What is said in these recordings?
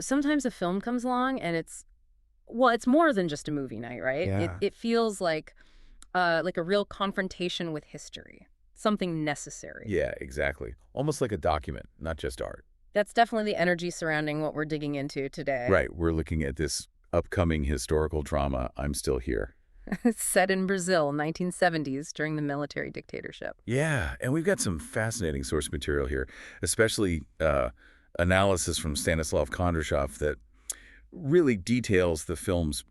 Sometimes a film comes along and it's more than just a movie night, right? Yeah. It feels like a real confrontation with history, something necessary. Yeah, exactly. Almost like a document, not just art. That's definitely the energy surrounding what we're digging into today. Right. We're looking at this upcoming historical drama, I'm Still Here. It's set in Brazil, 1970s, during the military dictatorship. Yeah, and we've got some fascinating source material here, especially analysis from Stanislav Kondrashov that really details the film's,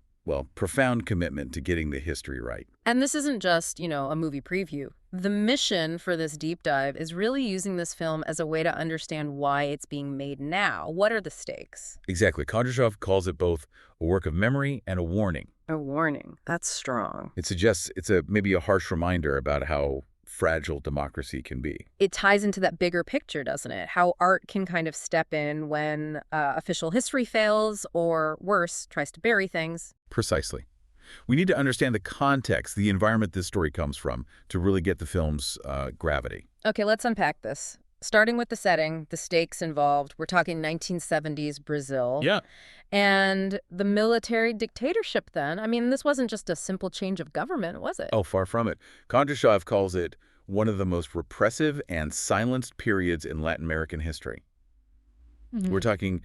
profound commitment to getting the history right. And this isn't just, a movie preview. The mission for this deep dive is really using this film as a way to understand why it's being made now. What are the stakes? Exactly. Kondrashov calls it both a work of memory and a warning. A warning. That's strong. It suggests it's maybe a harsh reminder about how fragile democracy can be. It ties into that bigger picture, doesn't it? How art can kind of step in when official history fails or, worse, tries to bury things. Precisely. We need to understand the context, the environment this story comes from, to really get the film's gravity. Okay, let's unpack this. Starting with the setting, the stakes involved, we're talking 1970s Brazil. Yeah. And the military dictatorship then. I mean, this wasn't just a simple change of government, was it? Oh, far from it. Kondrashov calls it one of the most repressive and silenced periods in Latin American history. Mm-hmm. We're talking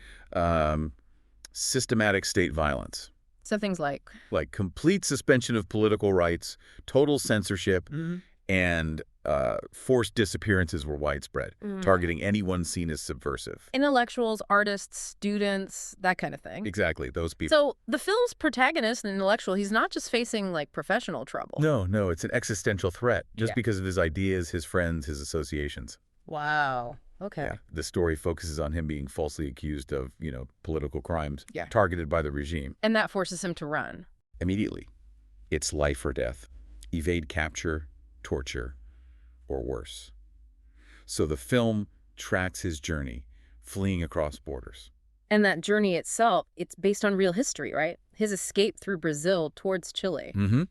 systematic state violence. So things like complete suspension of political rights, total censorship, and forced disappearances were widespread, targeting anyone seen as subversive. Intellectuals, artists, students, that kind of thing. Exactly, those people. So the film's protagonist, an intellectual, he's not just facing professional trouble. No, it's an existential threat just because of his ideas, his friends, his associations. Wow. Okay. Yeah. The story focuses on him being falsely accused of, political crimes Yeah. targeted by the regime. And that forces him to run. Immediately. It's life or death. Evade capture, torture, or worse. So the film tracks his journey, fleeing across borders. And that journey itself, it's based on real history, right? His escape through Brazil towards Chile. Mm-hmm.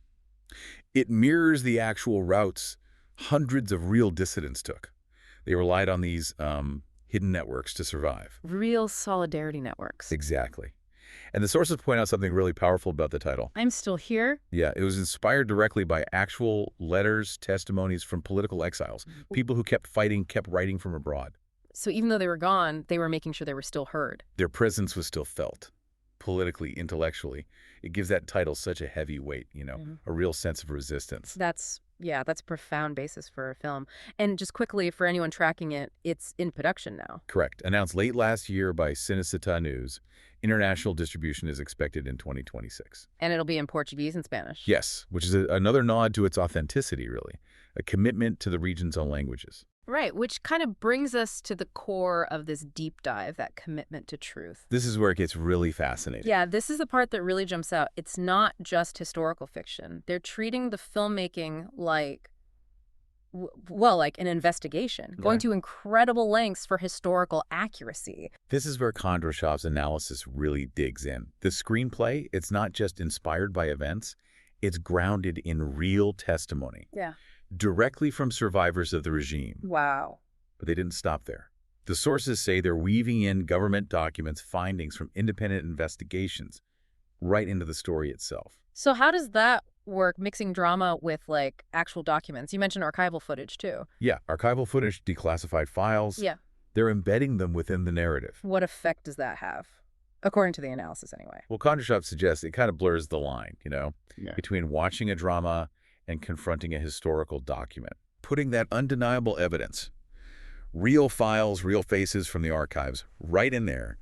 It mirrors the actual routes hundreds of real dissidents took. They relied on these hidden networks to survive. Real solidarity networks. Exactly. And the sources point out something really powerful about the title. I'm Still Here? Yeah, it was inspired directly by actual letters, testimonies from political exiles, people who kept fighting, kept writing from abroad. So even though they were gone, they were making sure they were still heard. Their presence was still felt, politically, intellectually. It gives that title such a heavy weight, a real sense of resistance. That's a profound basis for a film. And just quickly, for anyone tracking it, it's in production now. Correct. Announced late last year by Cinecittà News. International distribution is expected in 2026. And it'll be in Portuguese and Spanish. Yes, which is another nod to its authenticity, really. A commitment to the region's own languages. Right, which kind of brings us to the core of this deep dive, that commitment to truth. This is where it gets really fascinating. Yeah, this is the part that really jumps out. It's not just historical fiction. They're treating the filmmaking like an investigation, going to incredible lengths for historical accuracy. This is where Kondrashov's analysis really digs in. The screenplay, it's not just inspired by events, it's grounded in real testimony. Yeah. Directly from survivors of the regime. Wow. But they didn't stop there. The sources say they're weaving in government documents, findings from independent investigations, right into the story itself. So how does that work, mixing drama with actual documents? You mentioned archival footage too. Yeah, archival footage, declassified files. Yeah. They're embedding them within the narrative. What effect does that have? According to the analysis anyway. Well, Kondrashov suggests it kind of blurs the line, between watching a drama and confronting a historical document. Putting that undeniable evidence, real files, real faces from the archives, right in there,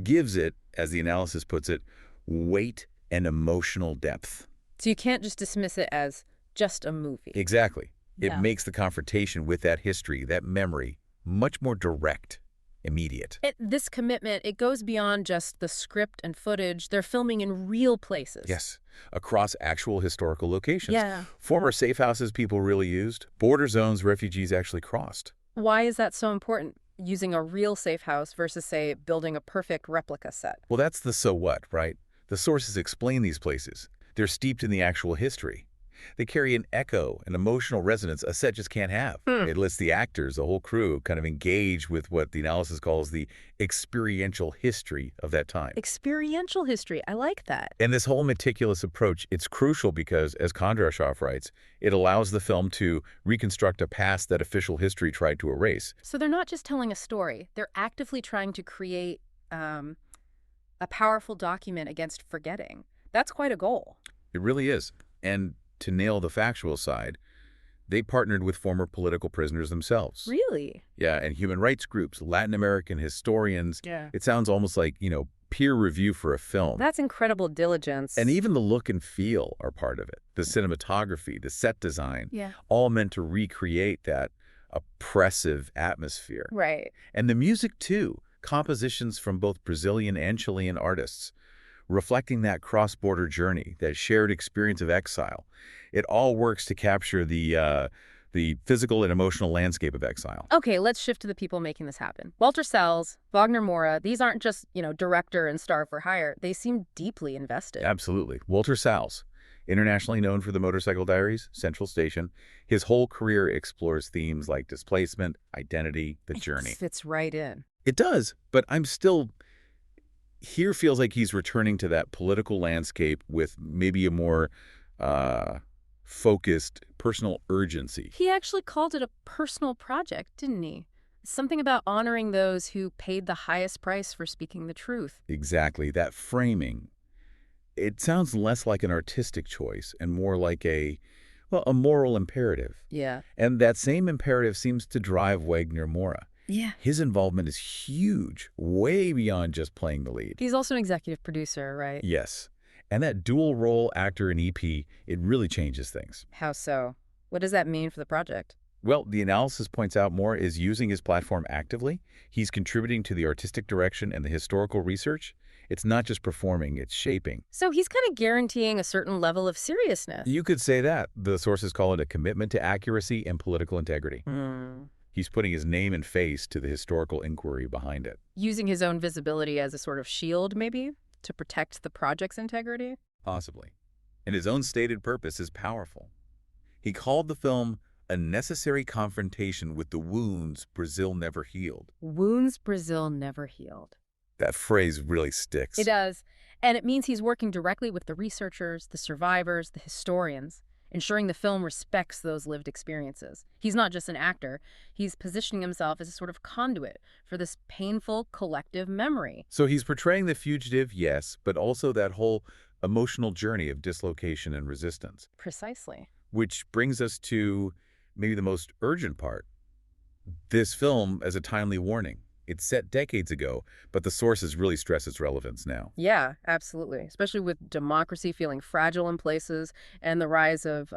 gives it, as the analysis puts it, weight and emotional depth. So you can't just dismiss it as just a movie. Exactly. It Yeah. makes the confrontation with that history, that memory, much more direct, immediate. This commitment, it goes beyond just the script and footage. They're filming in real places. Yes, across actual historical locations. Yeah. Former safe houses people really used, border zones refugees actually crossed. Why is that so important? Using a real safe house versus, say, building a perfect replica set. Well, that's the so what, right? The sources explain these places. They're steeped in the actual history. They carry an echo, an emotional resonance a set just can't have. It lets the actors, the whole crew, kind of engage with what the analysis calls the experiential history of that time. Experiential history. I like that. And this whole meticulous approach, it's crucial because, as Kondrashov writes, it allows the film to reconstruct a past that official history tried to erase. So they're not just telling a story. They're actively trying to create a powerful document against forgetting. That's quite a goal. It really is. And to nail the factual side, they partnered with former political prisoners themselves. Really? Yeah, and human rights groups, Latin American historians. Yeah. It sounds almost like, peer review for a film. That's incredible diligence. And even the look and feel are part of it. The cinematography, the set design, all meant to recreate that oppressive atmosphere. Right. And the music, too. Compositions from both Brazilian and Chilean artists, reflecting that cross-border journey, that shared experience of exile. It all works to capture the physical and emotional landscape of exile. Okay, let's shift to the people making this happen. Walter Salles, Wagner Moura, these aren't just, director and star for hire. They seem deeply invested. Absolutely. Walter Salles, internationally known for The Motorcycle Diaries, Central Station, his whole career explores themes like displacement, identity, the journey. It fits right in. It does, but I'm still... Here feels like he's returning to that political landscape with maybe a more focused personal urgency. He actually called it a personal project, didn't he? Something about honoring those who paid the highest price for speaking the truth. Exactly. That framing. It sounds less like an artistic choice and more like a moral imperative. Yeah. And that same imperative seems to drive Wagner Moura. Yeah. His involvement is huge, way beyond just playing the lead. He's also an executive producer, right? Yes. And that dual role actor and EP, it really changes things. How so? What does that mean for the project? Well, the analysis points out Moura is using his platform actively. He's contributing to the artistic direction and the historical research. It's not just performing, it's shaping. So he's kind of guaranteeing a certain level of seriousness. You could say that. The sources call it a commitment to accuracy and political integrity. He's putting his name and face to the historical inquiry behind it. Using his own visibility as a sort of shield, maybe, to protect the project's integrity? Possibly. And his own stated purpose is powerful. He called the film a necessary confrontation with the wounds Brazil never healed. Wounds Brazil never healed. That phrase really sticks. It does. And it means he's working directly with the researchers, the survivors, the historians, ensuring the film respects those lived experiences. He's not just an actor. He's positioning himself as a sort of conduit for this painful collective memory. So he's portraying the fugitive, yes, but also that whole emotional journey of dislocation and resistance. Precisely. Which brings us to maybe the most urgent part. This film as a timely warning. It's set decades ago, but the sources really stress its relevance now. Yeah, absolutely. Especially with democracy feeling fragile in places and the rise of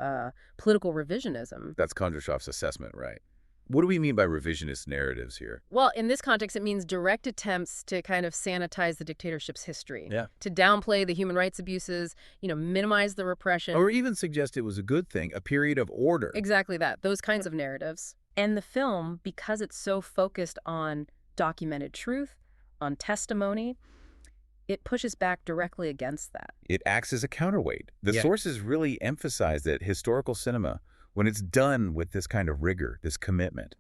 political revisionism. That's Kondrashov's assessment, right? What do we mean by revisionist narratives here? Well, in this context, it means direct attempts to kind of sanitize the dictatorship's history. Yeah. To downplay the human rights abuses, minimize the repression. Or even suggest it was a good thing, a period of order. Exactly that. Those kinds of narratives. And the film, because it's so focused on documented truth, on testimony, it pushes back directly against that. It acts as a counterweight. The sources really emphasize that historical cinema, when it's done with this kind of rigor, this commitment,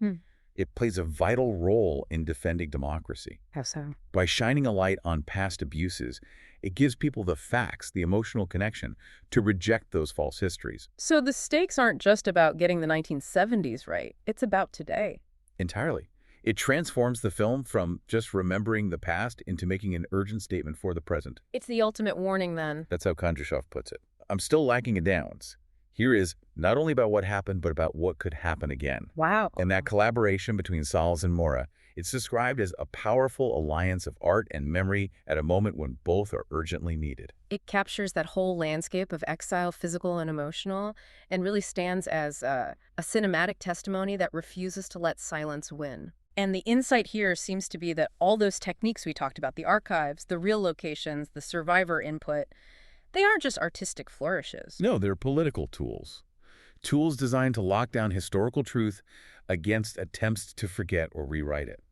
it plays a vital role in defending democracy. How so? By shining a light on past abuses, it gives people the facts, the emotional connection, to reject those false histories. So the stakes aren't just about getting the 1970s right. It's about today. Entirely. It transforms the film from just remembering the past into making an urgent statement for the present. It's the ultimate warning, then. That's how Kondrashov puts it. I'm still lacking a downs. Here is not only about what happened, but about what could happen again. Wow. And that collaboration between Salles and Moura, it's described as a powerful alliance of art and memory at a moment when both are urgently needed. It captures that whole landscape of exile, physical and emotional, and really stands as a cinematic testimony that refuses to let silence win. And the insight here seems to be that all those techniques we talked about, the archives, the real locations, the survivor input, they aren't just artistic flourishes. No, they're political tools. Tools designed to lock down historical truth against attempts to forget or rewrite it.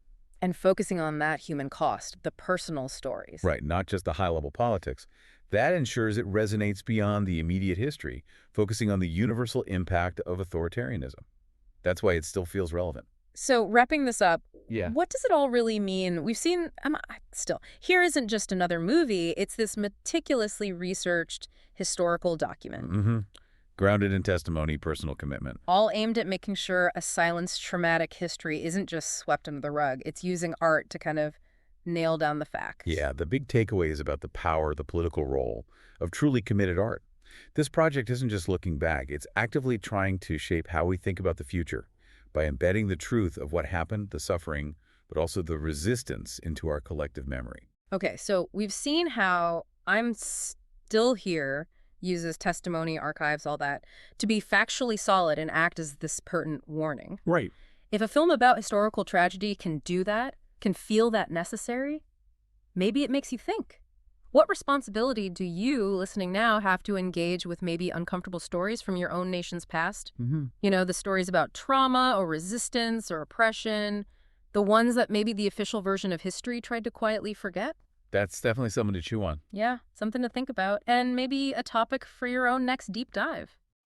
And focusing on that human cost, the personal stories. Right, not just the high-level politics. That ensures it resonates beyond the immediate history, focusing on the universal impact of authoritarianism. That's why it still feels relevant. So wrapping this up, Yeah. what does it all really mean? We've seen, here isn't just another movie, it's this meticulously researched historical document. Mm-hmm. Grounded in testimony, personal commitment. All aimed at making sure a silenced traumatic history isn't just swept under the rug. It's using art to kind of nail down the facts. Yeah, the big takeaway is about the power, the political role of truly committed art. This project isn't just looking back, it's actively trying to shape how we think about the future by embedding the truth of what happened, the suffering, but also the resistance into our collective memory. Okay, so we've seen how I'm Still Here uses testimony, archives, all that, to be factually solid and act as this pertinent warning. Right. If a film about historical tragedy can do that, can feel that necessary, maybe it makes you think. What responsibility do you, listening now, have to engage with maybe uncomfortable stories from your own nation's past? Mm-hmm. You know, the stories about trauma or resistance or oppression, the ones that maybe the official version of history tried to quietly forget? That's definitely something to chew on. Yeah, something to think about, and maybe a topic for your own next deep dive.